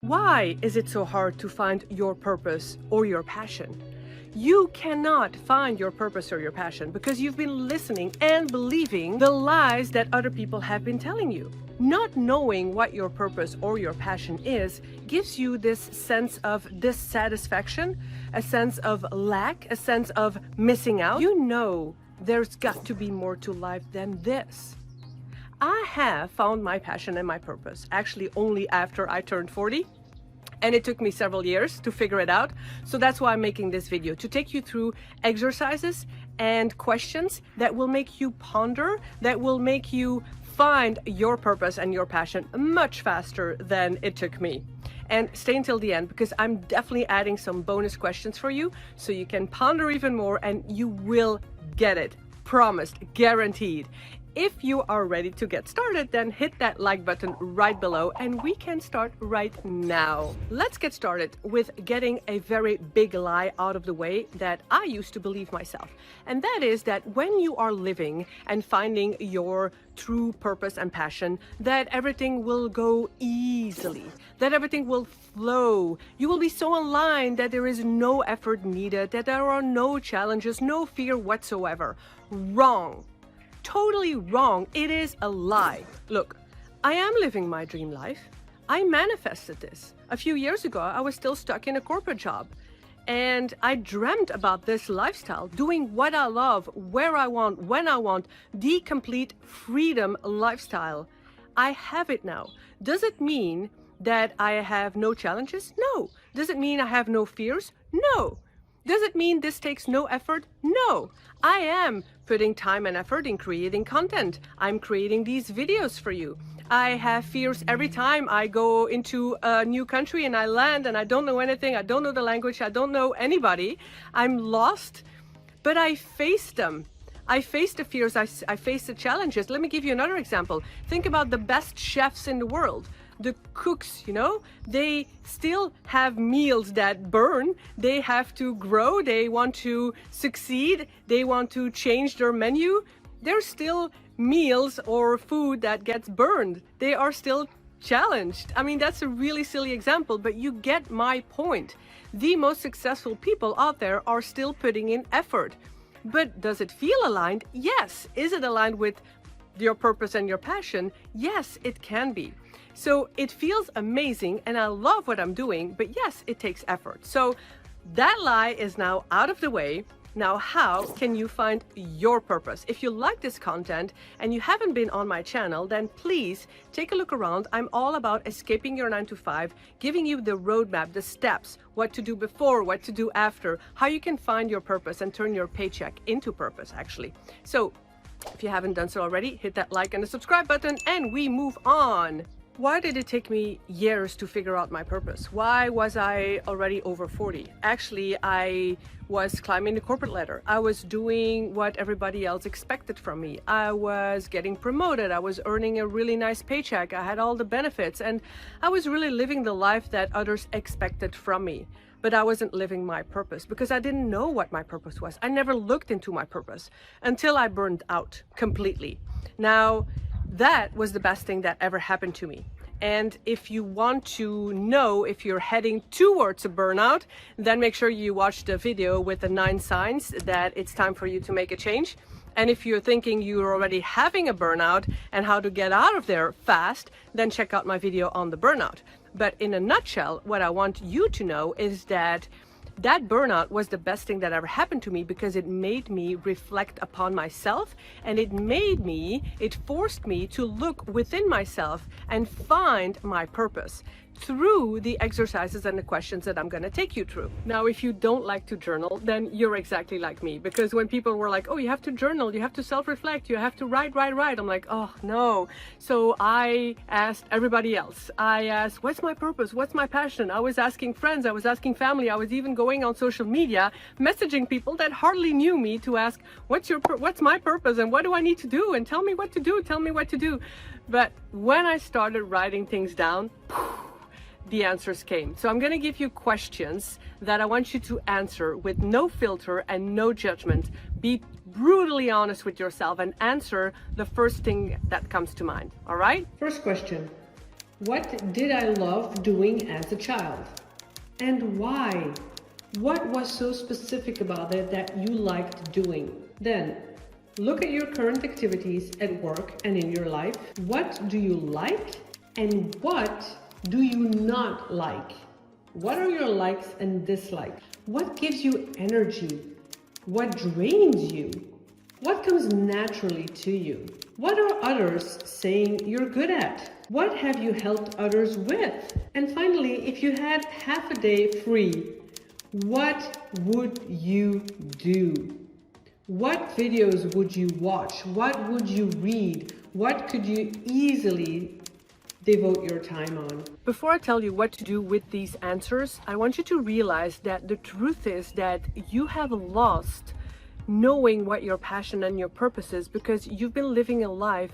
Why is it so hard to find your purpose or your passion? You cannot find your purpose or your passion because you've been listening and believing the lies that other people have been telling you. Not knowing what your purpose or your passion is gives you this sense of dissatisfaction, a sense of lack, a sense of missing out. You know there's got to be more to life than this. I have found my passion and my purpose actually only after I turned 40. And it took me several years to figure it out. So that's why I'm making this video, to take you through exercises and questions that will make you ponder, that will make you find your purpose and your passion much faster than it took me. And stay until the end because I'm definitely adding some bonus questions for you so you can ponder even more and you will get it. Promised, guaranteed. If you are ready to get started, then hit that like button right below and we can start right now. Let's get started with getting a very big lie out of the way that I used to believe myself. And that is that when you are living and finding your true purpose and passion, that everything will go easily, that everything will flow. You will be so aligned that there is no effort needed, that there are no challenges, no fear whatsoever. Wrong. Totally wrong. It is a lie. Look, I am living my dream life. I manifested this. A few years ago, I was still stuck in a corporate job. And I dreamt about this lifestyle, doing what I love, where I want, when I want, the complete freedom lifestyle. I have it now. Does it mean that I have no challenges? No. Does it mean I have no fears? No. Does it mean this takes no effort? No. I am putting time and effort in creating content. I'm creating these videos for you. I have fears every time I go into a new country and I land and I don't know anything. I don't know the language. I don't know anybody. I'm lost, but I face them. I face the fears. I face the challenges. Let me give you another example. Think about the best chefs in the world. The cooks, you know, they still have meals that burn. They have to grow. They want to succeed. They want to change their menu. There's still meals or food that gets burned. They are still challenged. I mean, that's a really silly example, but you get my point. The most successful people out there are still putting in effort. But does it feel aligned? Yes. Is it aligned with your purpose and your passion? Yes, it can be. So it feels amazing and I love what I'm doing, but yes, it takes effort. So that lie is now out of the way. Now, how can you find your purpose? If you like this content and you haven't been on my channel, then please take a look around. I'm all about escaping your 9-to-5, giving you the roadmap, the steps, what to do before, what to do after, how you can find your purpose and turn your paycheck into purpose, actually. So if you haven't done so already, hit that like and the subscribe button and we move on. Why did it take me years to figure out my purpose? Why was I already over 40? Actually, I was climbing the corporate ladder. I was doing what everybody else expected from me. I was getting promoted. I was earning a really nice paycheck. I had all the benefits and I was really living the life that others expected from me. But I wasn't living my purpose because I didn't know what my purpose was. I never looked into my purpose until I burned out completely. Now, that was the best thing that ever happened to me. And if you want to know if you're heading towards a burnout, then make sure you watch the video with the 9 signs that it's time for you to make a change. And if you're thinking you're already having a burnout and how to get out of there fast, then check out my video on the burnout. But in a nutshell, what I want you to know is that burnout was the best thing that ever happened to me because it made me reflect upon myself and it forced me to look within myself and find my purpose through the exercises and the questions that I'm going to take you through. Now, if you don't like to journal, then you're exactly like me, because when people were like, oh, you have to journal, you have to self-reflect, you have to write, I'm like, oh no. So I asked everybody else. I asked, what's my purpose? What's my passion? I was asking friends, I was asking family, I was even going on social media, messaging people that hardly knew me to ask, what's my purpose and what do I need to do? And tell me what to do, tell me what to do. But when I started writing things down, the answers came. So I'm going to give you questions that I want you to answer with no filter and no judgment. Be brutally honest with yourself and answer the first thing that comes to mind. All right? First question. What did I love doing as a child? And why? What was so specific about it that you liked doing? Then, look at your current activities at work and in your life. What do you like and what do you not like? What are your likes and dislikes? What gives you energy? What drains you? What comes naturally to you? What are others saying you're good at? What have you helped others with? And finally, if you had half a day free, what would you do? What videos would you watch? What would you read? What could you easily devote your time on? Before I tell you what to do with these answers, I want you to realize that the truth is that you have lost knowing what your passion and your purpose is because you've been living a life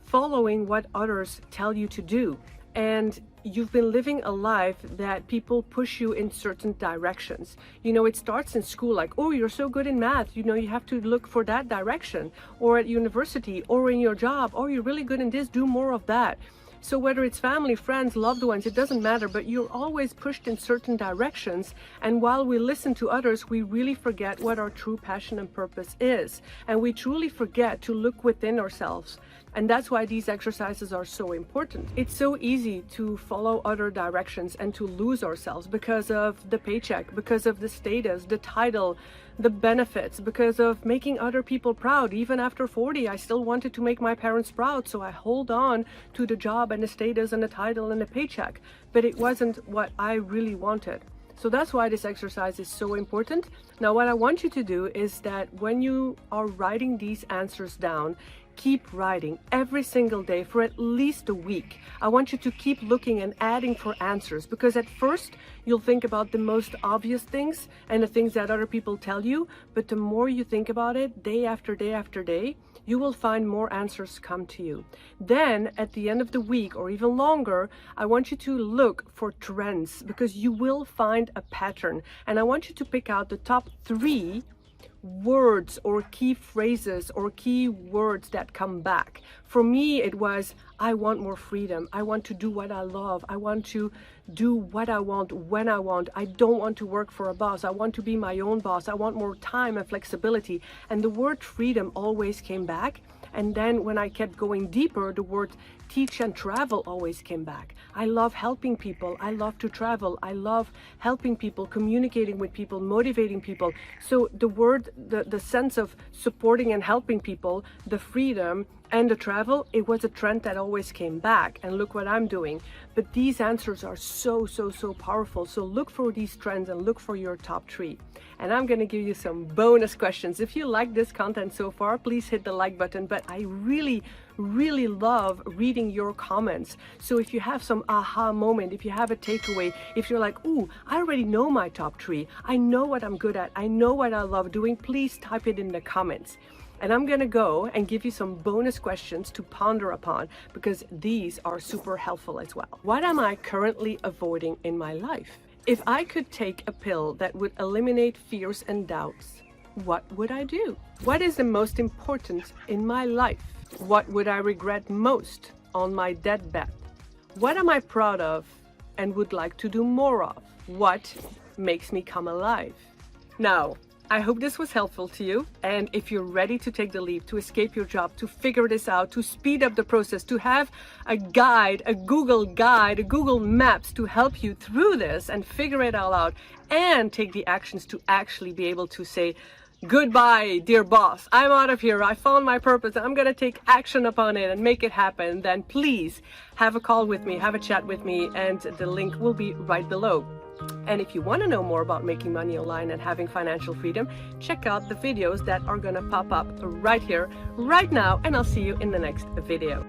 following what others tell you to do. And you've been living a life that people push you in certain directions. You know, it starts in school like, oh, you're so good in math, you know, you have to look for that direction. Or at university, or in your job, oh, you're really good in this, do more of that. So whether it's family, friends, loved ones, it doesn't matter, but you're always pushed in certain directions. And while we listen to others, we really forget what our true passion and purpose is. And we truly forget to look within ourselves. And that's why these exercises are so important. It's so easy to follow other directions and to lose ourselves because of the paycheck, because of the status, the title, the benefits, because of making other people proud. Even after 40, I still wanted to make my parents proud, so I hold on to the job and the status and the title and the paycheck. But it wasn't what I really wanted. So that's why this exercise is so important. Now, what I want you to do is that when you are writing these answers down, keep writing every single day for at least a week. I want you to keep looking and adding for answers, because at first you'll think about the most obvious things and the things that other people tell you, but the more you think about it day after day after day, you will find more answers come to you. Then at the end of the week or even longer, I want you to look for trends, because you will find a pattern. And I want you to pick out the top 3 words or key phrases or key words that come back. For me, it was, I want more freedom. I want to do what I love. I want to do what I want when I want. I don't want to work for a boss. I want to be my own boss. I want more time and flexibility. And the word freedom always came back. And then when I kept going deeper, the word teach and travel always came back. I love helping people. I love to travel. I love helping people, communicating with people, motivating people. So the word, the sense of supporting and helping people, the freedom and the travel, it was a trend that always came back. And look what I'm doing. But these answers are so powerful. So look for these trends and look for your top 3. And I'm going to give you some bonus questions. If you like this content so far, please hit the like button. But I really love reading your comments. So if you have some aha moment, if you have a takeaway, if you're like, ooh, I already know my top 3. I know what I'm good at. I know what I love doing. Please type it in the comments. And I'm going to go and give you some bonus questions to ponder upon, because these are super helpful as well. What am I currently avoiding in my life? If I could take a pill that would eliminate fears and doubts, what would I do? What is the most important in my life? What would I regret most on my deathbed? What am I proud of and would like to do more of? What makes me come alive? Now, I hope this was helpful to you. And if you're ready to take the leap, to escape your job, to figure this out, to speed up the process, to have a guide, a Google guide, a Google Maps to help you through this and figure it all out and take the actions to actually be able to say, goodbye, dear boss, I'm out of here. I found my purpose. I'm going to take action upon it and make it happen. Then please have a call with me, have a chat with me, and the link will be right below. And if you want to know more about making money online and having financial freedom, check out the videos that are going to pop up right here, right now, and I'll see you in the next video.